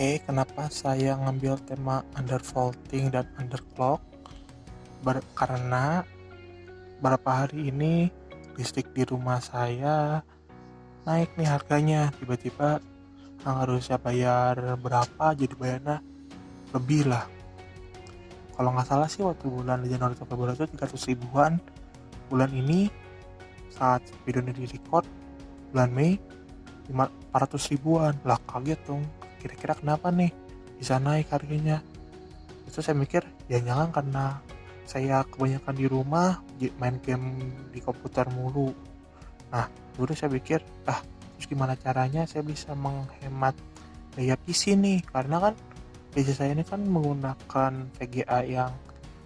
Oke, kenapa saya ngambil tema undervolting dan underclock? Karena beberapa hari ini listrik di rumah saya naik nih harganya. Tiba-tiba yang harusnya bayar berapa jadi bayarnya lebih lah. Kalau nggak salah sih waktu bulan Januari atau Februari itu 300 ribuan. Bulan ini saat video ini di-record bulan Mei 400 ribuan. Lah kaget dong. Kira-kira kenapa nih bisa naik harganya? Itu saya mikir jangan karena saya kebanyakan di rumah main game di komputer mulu. Nah dulu saya pikir terus gimana caranya saya bisa menghemat daya PC nih, karena kan PC saya ini kan menggunakan VGA yang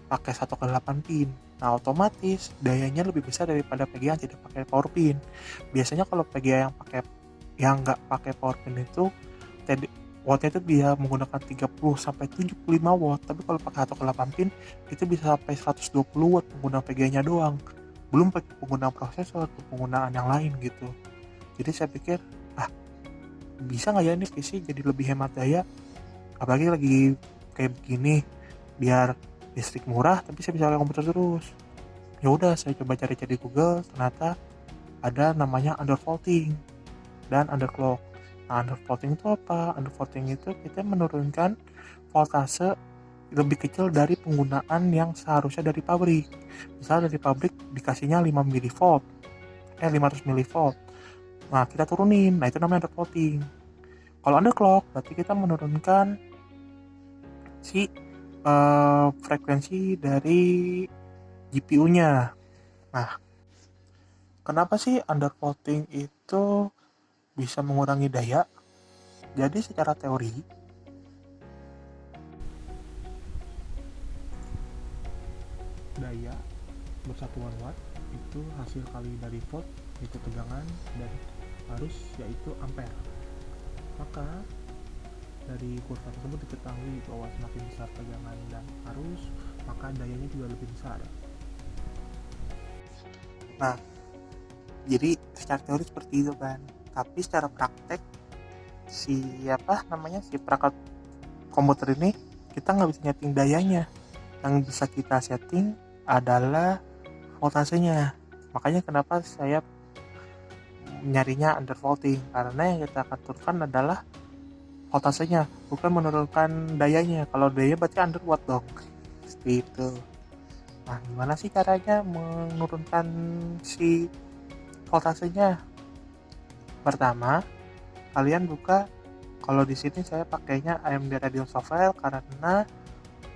pakai 1/8 pin. Nah otomatis dayanya lebih besar daripada VGA yang tidak pakai power pin. Biasanya kalau VGA yang nggak pakai power pin itu wattnya itu dia menggunakan 30-75 watt, tapi kalau pakai 1/8 pin itu bisa sampai 120 watt penggunaan VGA-nya doang, belum penggunaan prosesor atau penggunaan yang lain gitu. Jadi saya pikir bisa nggak ya ini PC jadi lebih hemat daya, apalagi lagi kayak begini, biar listrik murah tapi saya bisa pakai komputer terus. Ya udah saya coba cari-cari Google, ternyata ada namanya undervolting dan underclock. Nah, undervolting itu apa? Undervolting itu kita menurunkan voltase lebih kecil dari penggunaan yang seharusnya dari pabrik. Misalnya dari pabrik dikasihnya 500 mV. Nah, kita turunin. Nah, itu namanya undervolting. Kalau underclock, berarti kita menurunkan si frekuensi dari GPU-nya. Nah, kenapa sih undervolting itu bisa mengurangi daya? Jadi secara teori daya bersatuan watt itu hasil kali dari volt yaitu tegangan dan arus yaitu ampere. Maka dari kurva tersebut diketahui bahwa semakin besar tegangan dan arus maka dayanya juga lebih besar. Nah, jadi secara teori seperti itu kan. Tapi secara praktek si perangkat komputer ini kita nggak bisa setting dayanya. Yang bisa kita setting adalah voltasenya. Makanya kenapa saya nyarinya undervolting, karena yang kita akan turunkan adalah voltasenya, bukan menurunkan dayanya. Kalau daya berarti underwatt dong, seperti itu. Nah, gimana sih caranya menurunkan si voltasenya? Pertama, kalian buka, kalau di sini saya pakainya AMD Radeon Software karena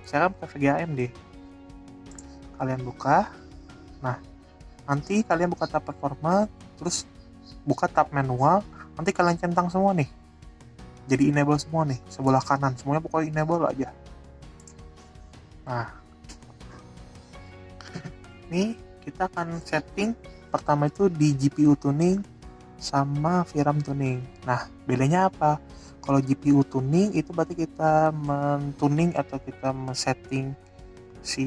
saya kan pakai VGA AMD. Kalian buka, nah nanti kalian buka tab performa, terus buka tab manual, nanti kalian centang semua nih, jadi enable semua nih, sebelah kanan, semuanya pokoknya enable aja. Nah, ini kita akan setting pertama itu di GPU tuning sama VRAM tuning. Nah, bedanya apa? Kalau GPU tuning itu berarti kita men-tuning atau kita men-setting si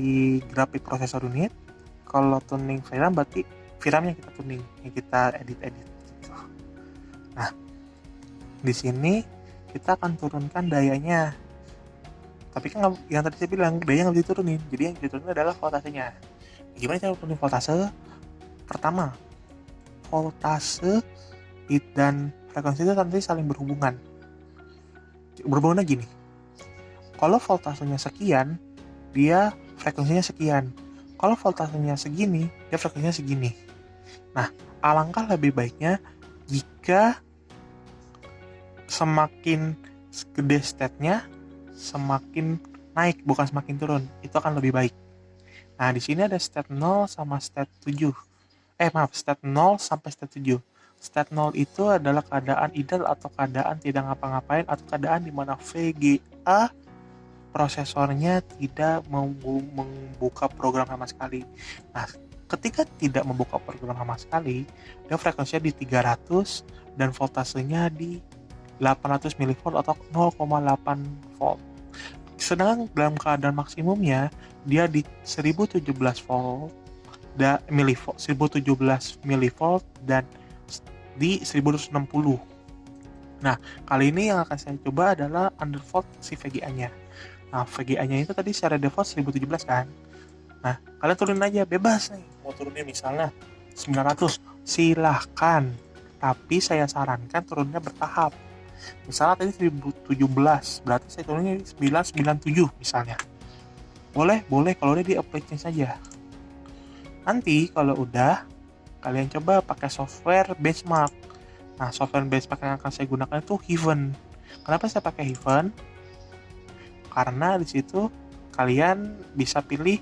grafik prosesor unit. Kalau tuning VRAM berarti VRAM yang kita tuning, yang kita edit gitu. Nah, di sini kita akan turunkan dayanya. Tapi kan yang tadi saya bilang daya nggak bisa diturunin, jadi yang diturunin adalah voltasenya. Gimana cara turunin voltase? Pertama, voltase dan frekuensi itu nanti saling berhubungan. Berhubungannya gini, kalau voltasenya sekian, dia frekuensinya sekian. Kalau voltasenya segini, dia frekuensinya segini. Nah, alangkah lebih baiknya jika semakin gede state-nya, semakin naik, bukan semakin turun. Itu akan lebih baik. Nah, di sini ada state 0 sama state 7. State 0 sampai state 7. State 0 itu adalah keadaan idle atau keadaan tidak ngapa-ngapain, atau keadaan di mana VGA prosesornya tidak membuka program sama sekali. Nah, ketika tidak membuka program sama sekali, dia frekuensinya di 300 dan voltasenya di 800 mV atau 0,8 volt. Sedangkan dalam keadaan maksimumnya dia di 1017 volt dan 1017 mV dan di 1260. Nah, kali ini yang akan saya coba adalah undervolt si VGA-nya. Nah, VGA-nya itu tadi secara default 1017 kan. Nah, kalian turunin aja, bebas nih. Mau turunin misalnya 900, silahkan. Tapi saya sarankan turunnya bertahap. Misalnya tadi 1017, berarti saya turunnya 997 misalnya. Boleh kalau udah di apply change saja. Nanti kalau udah, kalian coba pakai software benchmark. Nah, software benchmark yang akan saya gunakan itu Heaven. Kenapa saya pakai Heaven? Karena di situ kalian bisa pilih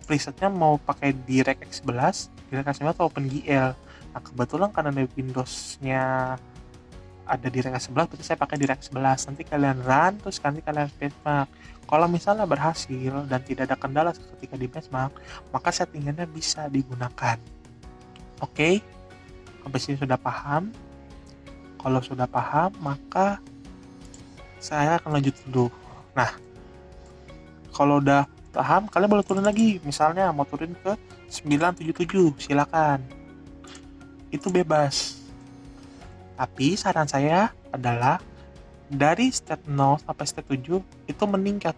presetnya mau pakai DirectX 11, DirectX 11 atau OpenGL. Nah, kebetulan karena di Windows-nya ada DirectX 11, berarti saya pakai DirectX 11. Nanti kalian run, terus nanti kalian benchmark. Kalau misalnya berhasil dan tidak ada kendala ketika di benchmark, maka settingannya bisa digunakan. Oke, sampai sini sudah paham? Kalau sudah paham, maka saya akan lanjut dulu. Nah, kalau udah paham, kalian boleh turun lagi. Misalnya mau turun ke 977, silakan. Itu bebas. Tapi saran saya adalah dari state 0 sampai state 7 itu meningkat.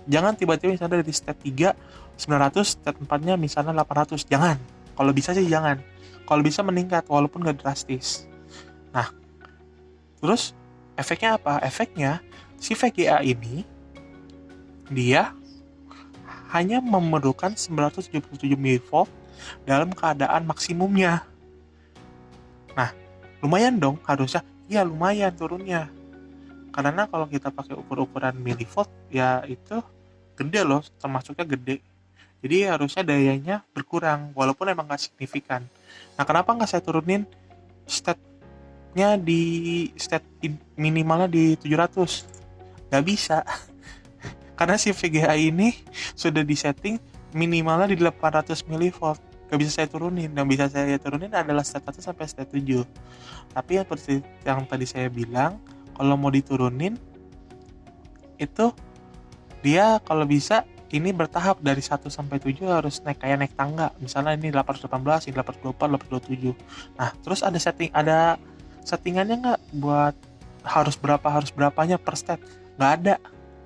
Jangan tiba-tiba misalnya dari state 3 900, state 4-nya misalnya 800. Jangan. Kalau bisa sih jangan. Kalau bisa meningkat walaupun gak drastis. Nah, terus efeknya apa? Efeknya si VGA ini dia hanya memerlukan 977 mV dalam keadaan maksimumnya. Nah, lumayan dong harusnya. Iya, lumayan turunnya. Karena kalau kita pakai ukur-ukuran milivolt, ya itu gede loh, termasuknya gede. Jadi harusnya dayanya berkurang, walaupun emang nggak signifikan. Nah, kenapa nggak saya turunin state-nya state minimalnya di 700? Nggak bisa. Karena si VGA ini sudah disetting minimalnya di 800 mV. Gak bisa saya turunin. Yang bisa saya turunin adalah state 1 sampai state 7. Tapi yang tadi saya bilang, kalau mau diturunin itu dia kalau bisa ini bertahap dari 1 sampai 7 harus naik tangga. Misalnya ini 818, ini 824, 827. Nah, terus ada settingannya nggak buat harus berapanya per state? Nggak ada.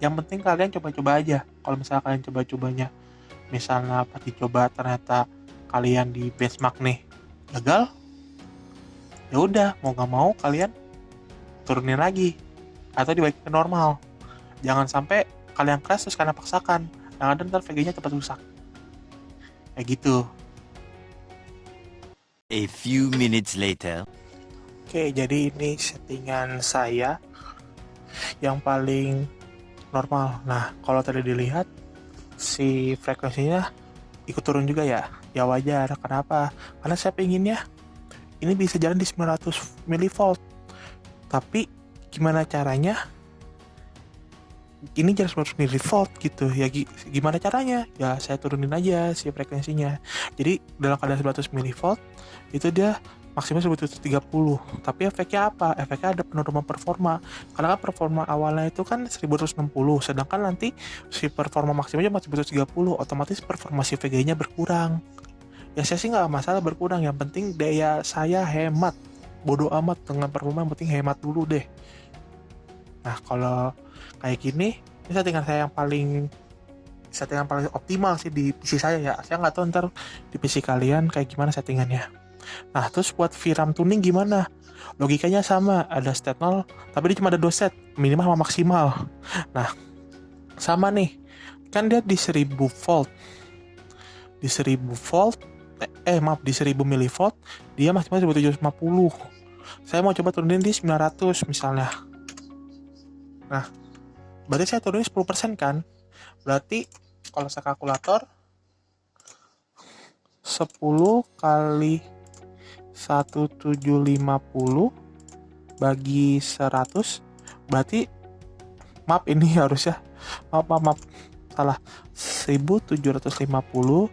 Yang penting kalian coba-coba aja. Kalau misalnya kalian coba-cobanya, misalnya pas dicoba ternyata kalian di benchmark nih gagal, ya udah mau nggak mau kalian turunin lagi atau dibalik ke normal. Jangan sampai kalian crash terus karena paksakan, yang ada ntar VG-nya cepat rusak. Kayak gitu. A few minutes later. Oke, jadi ini settingan saya yang paling normal. Nah, kalau tadi dilihat si frekuensinya ikut turun juga ya. Ya wajar. Kenapa? Karena saya pengennya ini bisa jalan di 900 mV. Tapi gimana caranya? Ini jalan 900 mV gitu. Ya gimana caranya? Ya saya turunin aja si frekuensinya. Jadi dalam keadaan 900 mV itu dia maksimal 130. Tapi efeknya apa? Efeknya ada penurunan performa. Karena kan performa awalnya itu kan 1160, sedangkan nanti si performa maksimalnya masih 130, otomatis performa si VGA-nya berkurang. Ya saya sih nggak masalah berkurang, yang penting daya saya hemat. Bodoh amat dengan performa, yang penting hemat dulu deh. Nah, kalau kayak gini, ini settingan paling optimal sih di PC saya ya. Saya nggak tahu ntar di PC kalian kayak gimana settingannya. Nah, terus buat VRAM tuning gimana? Logikanya sama, ada state 0, tapi dia cuma ada 2 set, minimal sama maksimal. Nah, sama nih, kan dia di 1000 volt. Di 1000 volt, di 1000 mV, dia maksimal 1750. Saya mau coba turunin di 900 misalnya. Nah, berarti saya turunin 10% kan? Berarti kalau saya kalkulator 10 kali 1750 bagi 100, berarti maaf ini harusnya maaf salah, 1750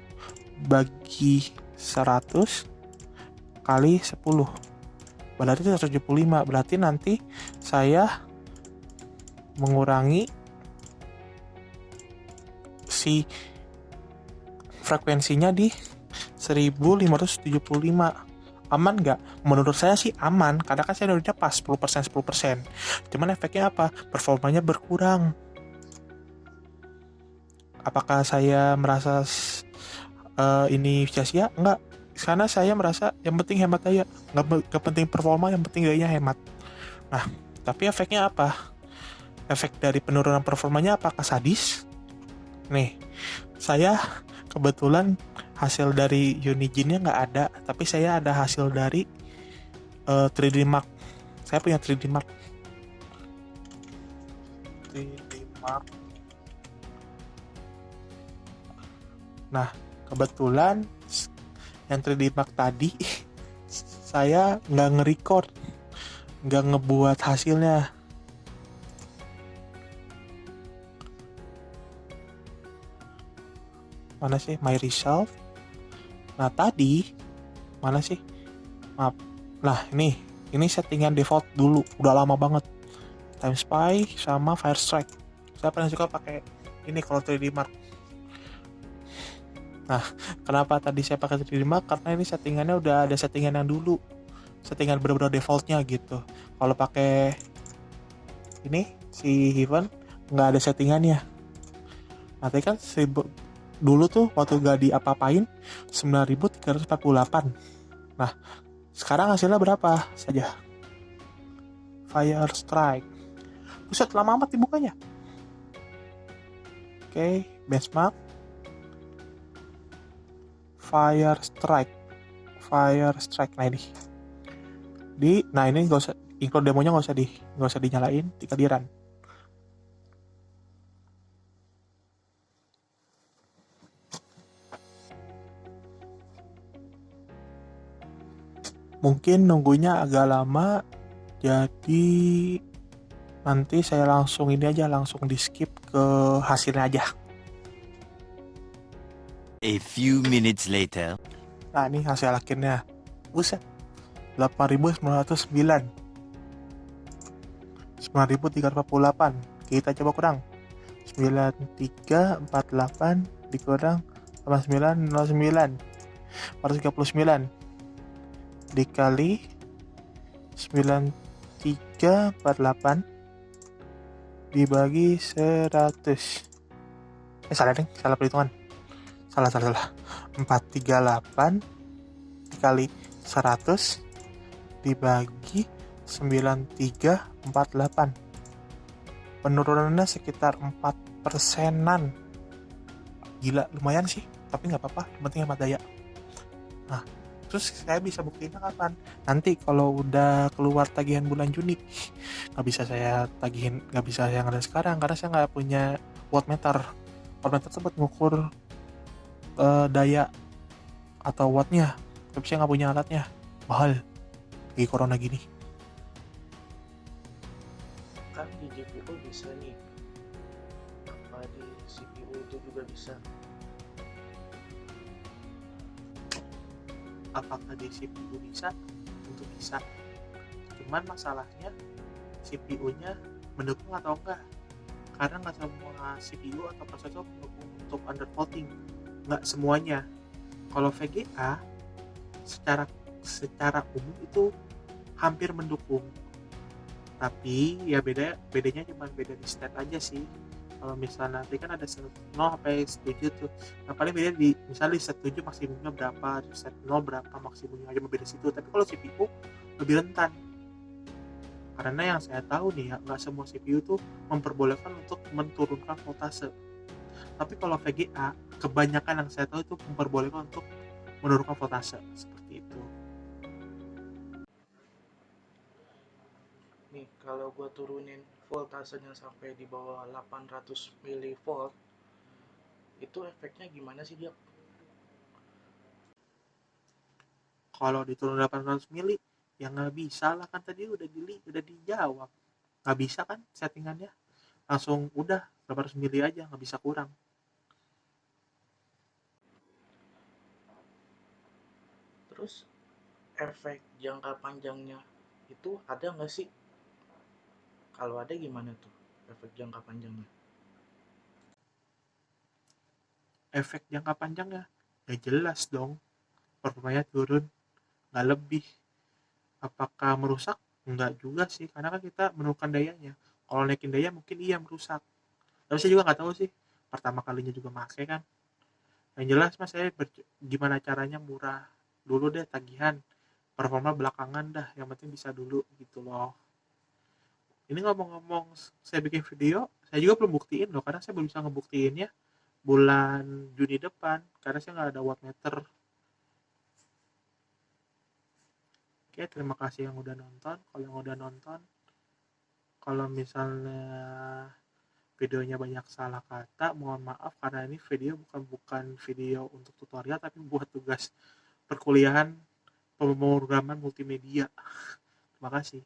bagi 100 kali 10 berarti 175. Berarti nanti saya mengurangi si frekuensinya di 1575. Aman nggak? menurut saya sih aman, karena kan saya udah pas 10%. Cuman efeknya apa? Performanya berkurang. Apakah saya merasa ini sia-sia? Enggak. Karena saya merasa yang penting hemat daya, nggak penting performa, yang penting dayanya hemat. Nah, tapi efeknya apa? Efek dari penurunan performanya apakah sadis? Nih, saya kebetulan hasil dari Unigine-nya nggak ada, tapi saya ada hasil dari 3D Mark. Saya punya 3D Mark. 3D Mark. Nah, kebetulan yang 3D Mark tadi saya nggak nge-record, nggak ngebuat hasilnya. Mana sih my result? Nah tadi mana sih? Maaf. Nah ini settingan default dulu, udah lama banget. Time Spy sama Fire Strike. Saya paling suka pakai ini kalau 3D Mark. Nah, kenapa tadi saya pakai 3D Mark? Karena ini settingannya udah ada settingan yang dulu, settingan bener-bener defaultnya gitu. Kalau pakai ini si Heaven nggak ada settingannya. Nanti kan dulu tuh waktu gak diapa-apain 9.348. Nah, sekarang hasilnya berapa saja? Fire Strike. Buset, lama amat dibukanya. Oke, benchmark. Fire Strike. Fire Strike. Nah ini. Nah ini nggak usah, include demonya nggak usah dinyalain, tinggal di run. Mungkin nunggunya agak lama, jadi nanti saya langsung ini aja, langsung di skip ke hasilnya aja. A few minutes later. Nah ini hasil akhirnya. Buset, 8.909. 9.348. Kita coba kurang. 9348 dikurang 8909. 439 dikali 9348 dibagi 100. Salah deh, salah perhitungan. Salah. 438 dikali 100 dibagi 9348. Penurunannya sekitar 4%-an. Gila, lumayan sih, tapi nggak apa-apa, yang penting hemat daya. Nah, terus saya bisa buktinya kapan? Nanti kalau udah keluar tagihan bulan Juni. Nggak bisa saya tagihin, nggak bisa yang ada sekarang, karena saya nggak punya wattmeter. Wattmeter itu buat ngukur daya atau wattnya, tapi saya nggak punya alatnya. Mahal, lagi corona gini. Kan di GPU bisa nih, apa di CPU itu juga bisa. Apakah di CPU bisa? Tentu bisa. Cuman masalahnya CPU-nya mendukung atau enggak, karena nggak semua CPU atau prosesor mendukung untuk undervolting, nggak semuanya. Kalau VGA secara umum itu hampir mendukung, tapi ya bedanya cuma beda di state aja sih. Kalau misalnya nanti kan ada 0 sampai 7 tuh, nah paling beda di misalnya di set 7 maksimumnya berapa, di set 0 berapa maksimumnya, aja beda situ. Tapi kalau CPU lebih rentan, karena yang saya tahu nih ya, nggak semua CPU tuh memperbolehkan untuk menurunkan voltase. Tapi kalau VGA kebanyakan yang saya tahu itu memperbolehkan untuk menurunkan voltase seperti itu. Nih kalau gua turunin voltasenya sampai di bawah 800 mV, itu efeknya gimana sih dia? Kalau diturun 800 mili ya nggak bisa lah, kan tadi udah dijawab, nggak bisa kan settingannya, langsung udah 800 mili aja, nggak bisa kurang. Terus efek jangka panjangnya itu ada nggak sih? Kalau ada gimana tuh efek jangka panjangnya? Efek jangka panjangnya ya jelas dong, performanya turun, nggak lebih. Apakah merusak? Enggak juga sih, karena kan kita menurunkan dayanya. Kalau naikin daya mungkin iya merusak. Tapi saya juga nggak tahu sih, pertama kalinya juga make kan. Yang jelas mas saya gimana caranya murah dulu deh tagihan, performa belakangan dah, yang penting bisa dulu gitu loh. Ini ngomong-ngomong saya bikin video, saya juga belum buktiin loh, karena saya belum bisa ngebuktiinnya bulan Juni depan, karena saya nggak ada wattmeter. Oke, terima kasih yang udah nonton. Kalau yang udah nonton, kalau misalnya videonya banyak salah kata, mohon maaf karena ini video bukan video untuk tutorial tapi buat tugas perkuliahan pemrograman multimedia. Terima kasih.